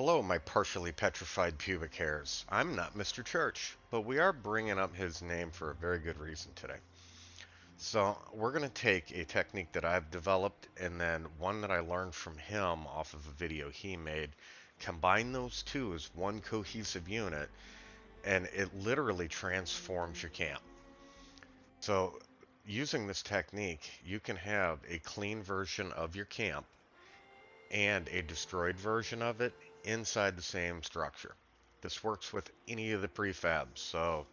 Hello, my partially petrified pubic hairs. I'm not Mr. Church, but we are bringing up his name for a very good reason today. So, we're going to take a technique that I've developed and then one that I learned from him off of a video he made, combine those two as one cohesive unit, and it literally transforms your camp. So, using this technique, you can have a clean version of your camp and a destroyed version of it inside the same structure. This works with any of the prefabs, so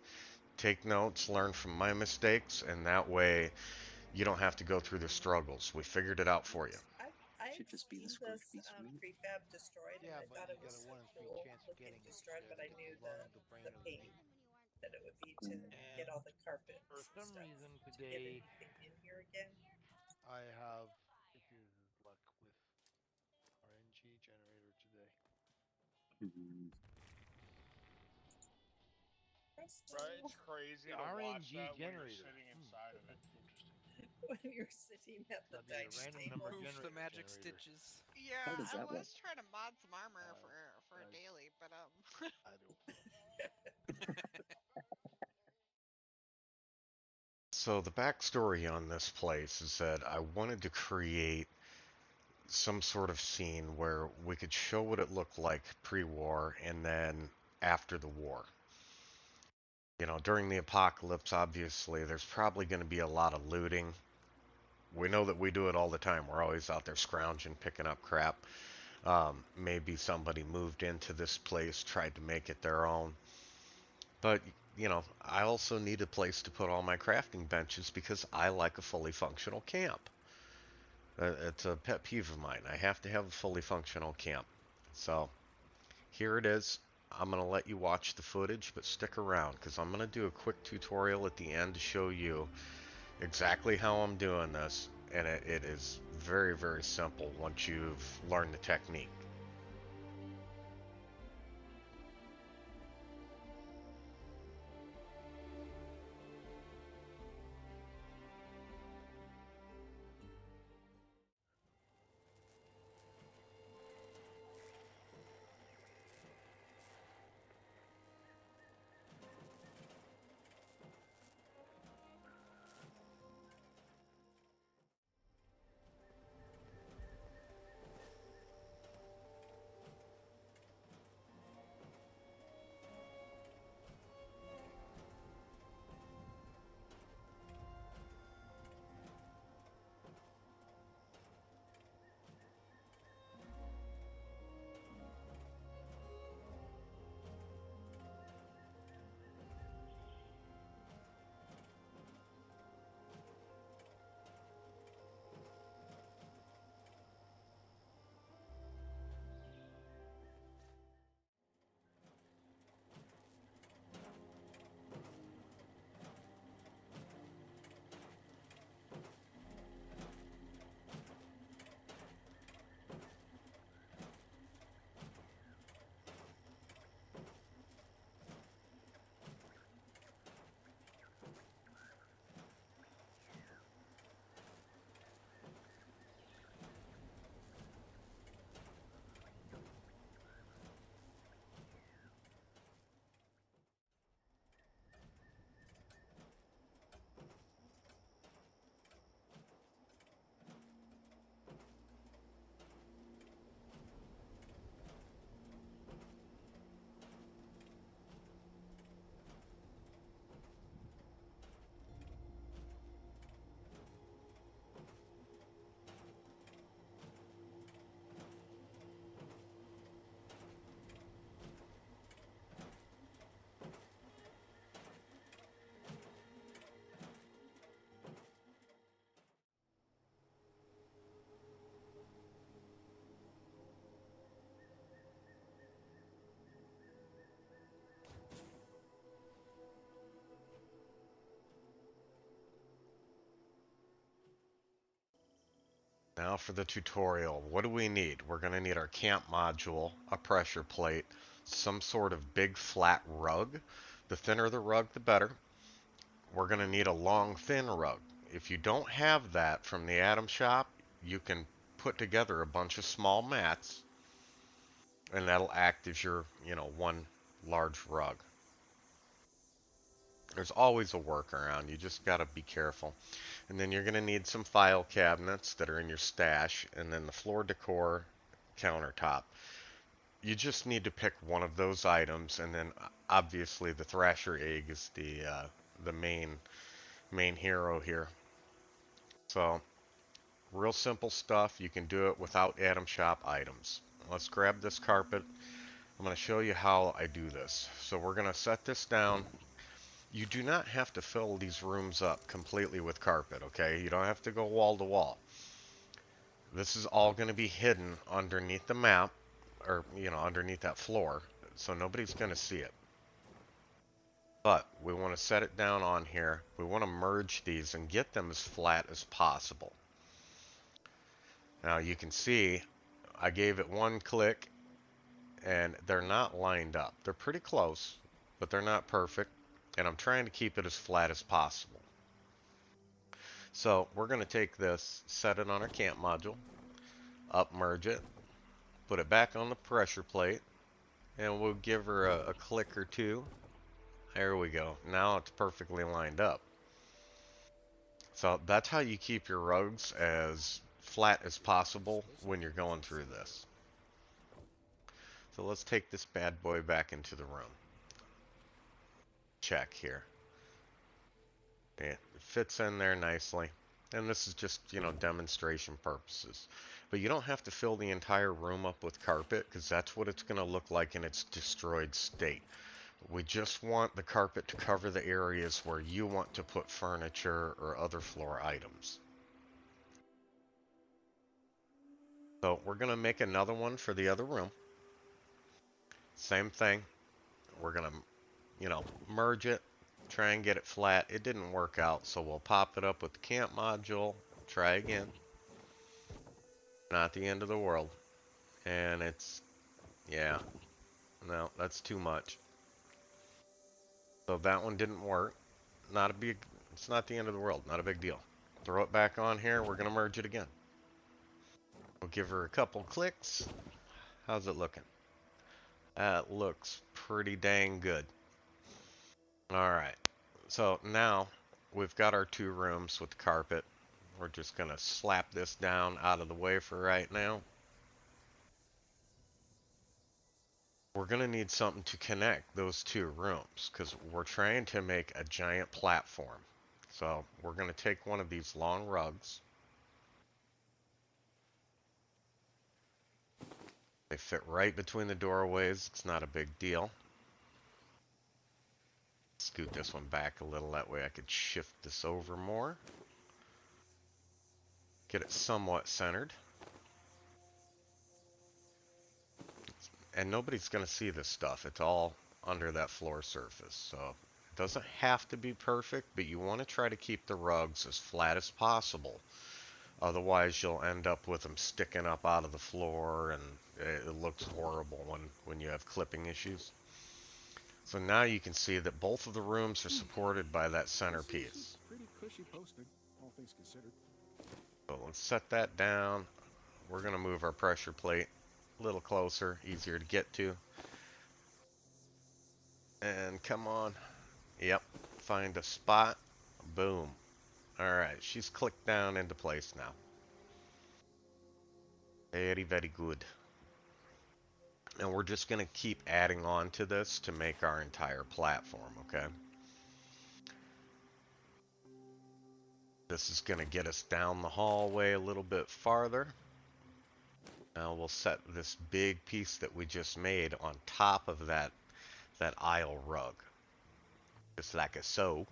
take notes, learn from my mistakes, and that way you don't have to go through the struggles. We figured it out for you. I'd Should just be the seen square to this be sweet. prefab destroyed, and Yeah, I but thought you it get was a so 1 in 3 cool chance of looking getting it. destroyed, You but gotta I get knew learn the brain the of the pain beast. that it would be to Mm. get And all the for carpets and some stuff reason to get today, anything in here again. I have issues with luck with RNG generator today. Mm. Right? Presto! It's crazy The to watch RNG that when you're generator. sitting inside of it. That's interesting. When you're sitting at the That'd be a dining random number table. Poof the magic generator. stitches. How Yeah, does I that work? was trying to mod some armor Uh, for a I, daily, but I don't. So, the backstory on this place is that I wanted to create some sort of scene where we could show what it looked like pre war and then after the war. During the apocalypse, obviously, there's probably going to be a lot of looting. We know that we do it all the time. We're always out there scrounging, picking up crap. Maybe somebody moved into this place, tried to make it their own. But, I also need a place to put all my crafting benches because I like a fully functional camp. It's a pet peeve of mine. I have to have a fully functional camp. So, here it is. I'm going to let you watch the footage, but stick around because I'm going to do a quick tutorial at the end to show you exactly how I'm doing this. And it is very, very simple once you've learned the technique. Now for the tutorial. What do we need? We're going to need our camp module, a pressure plate, some sort of big flat rug. The thinner the rug, the better. We're going to need a long, thin rug. If you don't have that from the Atom Shop, you can put together a bunch of small mats and that'll act as your, you know, one large rug. There's always a workaround. You just got to be careful. And then you're going to need some file cabinets that are in your stash, and then the floor decor countertop. You just need to pick one of those items, and then obviously the Thrasher egg is the main hero here. So real simple stuff. You can do it without Atom Shop items. Let's grab this carpet. I'm going to show you how I do this. So we're going to set this down. You do not have to fill these rooms up completely with carpet, okay? You don't have to go wall to wall. This is all going to be hidden underneath the map, or, you know, underneath that floor, so nobody's going to see it. But we want to set it down on here. We want to merge these and get them as flat as possible. Now you can see I gave it one click and they're not lined up. They're pretty close, but they're not perfect. And I'm trying to keep it as flat as possible. So we're going to take this, set it on our camp module, upmerge it, put it back on the pressure plate, and we'll give her a click or two. There we go. Now it's perfectly lined up. So that's how you keep your rugs as flat as possible when you're going through this. So let's take this bad boy back into the room. Check here. It fits in there nicely. And this is just, you know, demonstration purposes. But you don't have to fill the entire room up with carpet, because that's what it's going to look like in its destroyed state. We just want the carpet to cover the areas where you want to put furniture or other floor items. So we're going to make another one for the other room. Same thing. We're going to, you know, merge it, try and get it flat. It didn't work out, so we'll pop it up with the camp module, try again. Not the end of the world. And it's, yeah, no, that's too much. So that one didn't work. Not a big, it's not the end of the world, not a big deal. Throw it back on here, we're going to merge it again. We'll give her a couple clicks. How's it looking? That looks pretty dang good. Alright, so now we've got our two rooms with the carpet. We're just going to slap this down out of the way for right now. We're going to need something to connect those two rooms, because we're trying to make a giant platform. So we're going to take one of these long rugs. They fit right between the doorways. It's not a big deal. Scoot this one back a little, that way I could shift this over more. Get it somewhat centered. And nobody's going to see this stuff. It's all under that floor surface. So it doesn't have to be perfect, but you want to try to keep the rugs as flat as possible. Otherwise, you'll end up with them sticking up out of the floor, and it looks horrible when you have clipping issues. So now you can see that both of the rooms are supported by that centerpiece. Pretty cushy posting, all things considered. So let's set that down. We're going to move our pressure plate a little closer, easier to get to. And come on. Yep, find a spot. Boom. Alright, she's clicked down into place now. Very, very good. And we're just going to keep adding on to this to make our entire platform, okay? This is going to get us down the hallway a little bit farther. Now we'll set this big piece that we just made on top of that aisle rug. Just like so.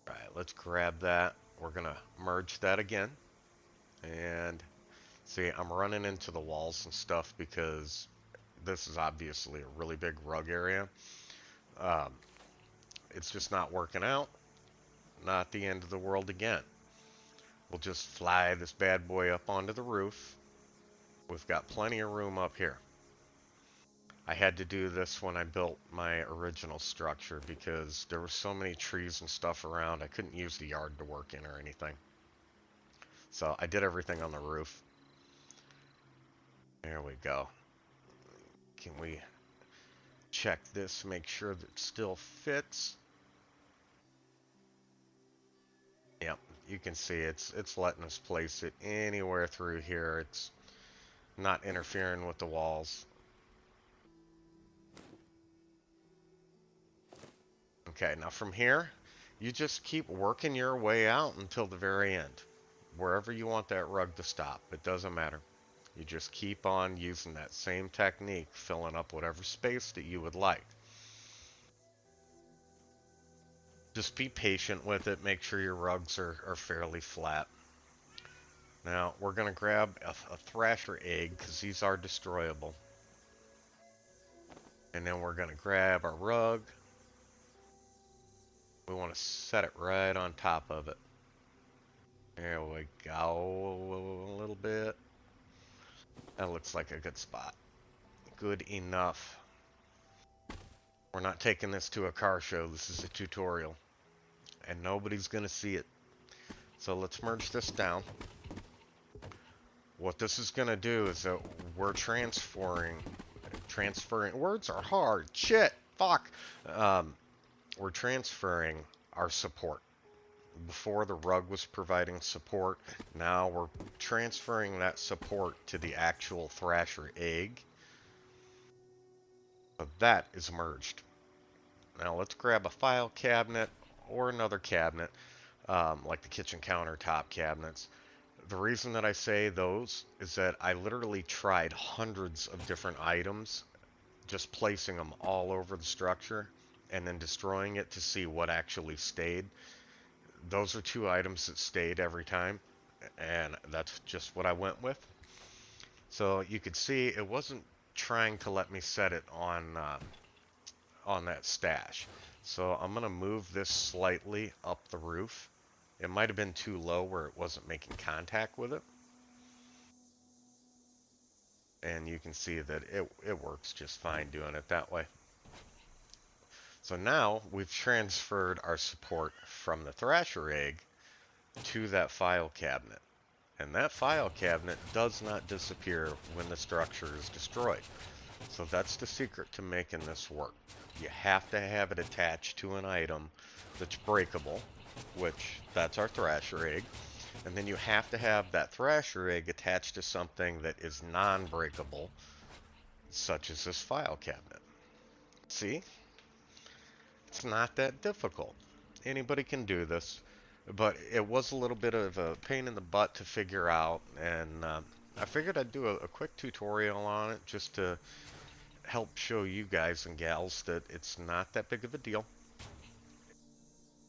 Alright, let's grab that. We're going to merge that again. And see, I'm running into the walls and stuff because this is obviously a really big rug area. It's just not working out. Not the end of the world again. We'll just fly this bad boy up onto the roof. We've got plenty of room up here. I had to do this when I built my original structure because there were so many trees and stuff around. I couldn't use the yard to work in or anything. So I did everything on the roof. There we go. Can we check this, make sure that it still fits? Yep, you can see it's letting us place it anywhere through here. It's not interfering with the walls. Okay, now from here, you just keep working your way out until the very end. Wherever you want that rug to stop, it doesn't matter. You just keep on using that same technique, filling up whatever space that you would like. Just be patient with it. Make sure your rugs are fairly flat. Now, we're going to grab a thrasher egg because these are destroyable. And then we're going to grab our rug. We want to set it right on top of it. There we go. A little bit. That looks like a good spot. Good enough. We're not taking this to a car show. This is a tutorial. And nobody's going to see it. So let's merge this down. What this is going to do is that we're transferring, words are hard, shit, fuck. We're transferring our support. Before the rug was providing support, now we're transferring that support to the actual thrasher egg. So that is merged. Now let's grab a file cabinet or another cabinet, like the kitchen countertop cabinets. The reason that I say those is that I literally tried hundreds of different items, just placing them all over the structure and then destroying it to see what actually stayed. Those are two items that stayed every time, and that's just what I went with. So you could see it wasn't trying to let me set it on that stash. So I'm gonna move this slightly up the roof. It might have been too low where it wasn't making contact with it. And you can see that it works just fine doing it that way. So now we've transferred our support from the thrasher egg to that file cabinet. And that file cabinet does not disappear when the structure is destroyed. So that's the secret to making this work. You have to have it attached to an item that's breakable, which that's our thrasher egg. And then you have to have that thrasher egg attached to something that is non-breakable, such as this file cabinet. See? It's not that difficult. Anybody can do this, but it was a little bit of a pain in the butt to figure out, and I figured I'd do a quick tutorial on it just to help show you guys and gals that it's not that big of a deal.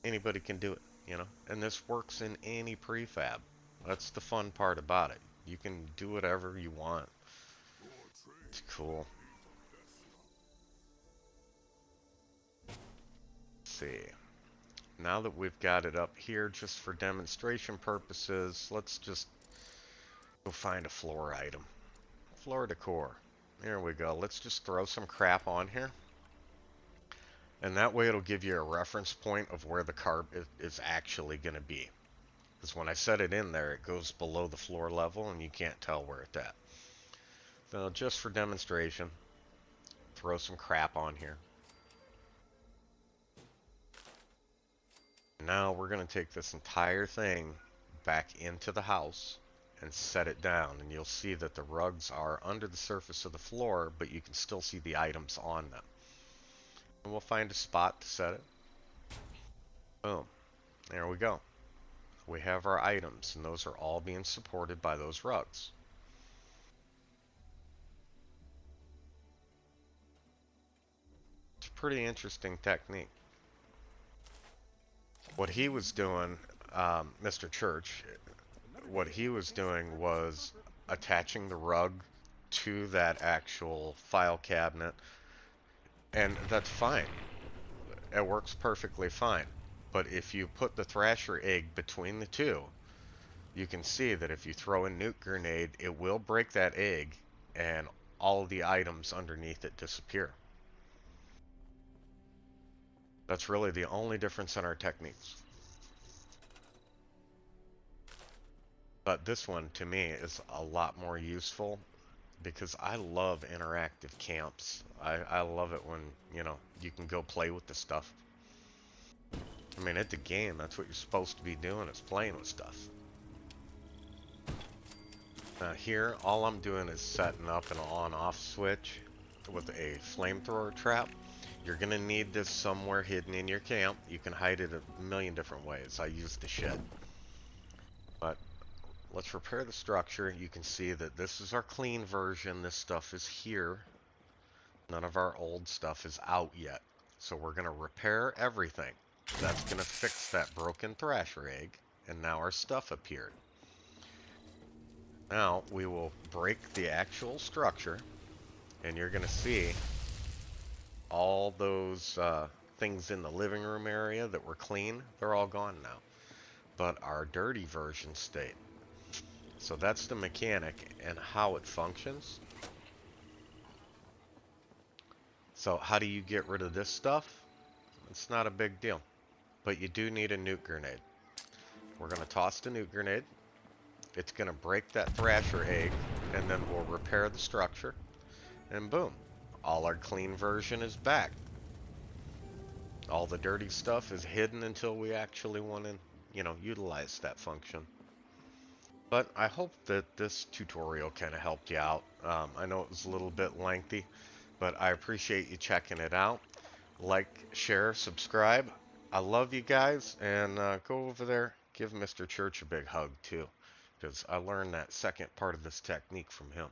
Anybody can do it, you know, and this works in any prefab. That's the fun part about it. You can do whatever you want. It's cool. Let's see. Now that we've got it up here just for demonstration purposes, let's just go find a floor item. Floor decor. There we go. Let's just throw some crap on here. And that way it'll give you a reference point of where the carpet is actually going to be. Because when I set it in there, it goes below the floor level and you can't tell where it's at. So just for demonstration, throw some crap on here. Now we're going to take this entire thing back into the house and set it down, and you'll see that the rugs are under the surface of the floor, but you can still see the items on them. And we'll find a spot to set it. Boom. There we go. We have our items, and those are all being supported by those rugs. It's a pretty interesting technique. What he was doing, Mr. Church, what he was doing was attaching the rug to that actual file cabinet, and that's fine. It works perfectly fine. But if you put the thrasher egg between the two, you can see that if you throw a nuke grenade, it will break that egg, and all of the items underneath it disappear. That's really the only difference in our techniques. But this one, to me, is a lot more useful because I love interactive camps. I love it when, you know, you can go play with the stuff. I mean, it's a game. That's what you're supposed to be doing, is playing with stuff. Now here, all I'm doing is setting up an on-off switch with a flamethrower trap. You're gonna need this somewhere hidden in your camp. You can hide it a million different ways. I use the shed. But let's repair the structure. You can see that this is our clean version. This stuff is here. None of our old stuff is out yet. So we're gonna repair everything. That's gonna fix that broken thrasher egg. And now our stuff appeared. Now we will break the actual structure, and you're gonna see all those things in the living room area that were clean, they're all gone now. But our dirty version stayed. So that's the mechanic and how it functions. So how do you get rid of this stuff? It's not a big deal, but you do need a nuke grenade. We're gonna toss the nuke grenade. It's gonna break that thrasher egg, and then we'll repair the structure, and boom, all our clean version is back. All the dirty stuff is hidden until we actually want to, you know, utilize that function. But I hope that this tutorial kind of helped you out. I know it was a little bit lengthy, but I appreciate you checking it out. Like, share, subscribe. I love you guys, and go over there, give Mr. Church a big hug too, because I learned that second part of this technique from him.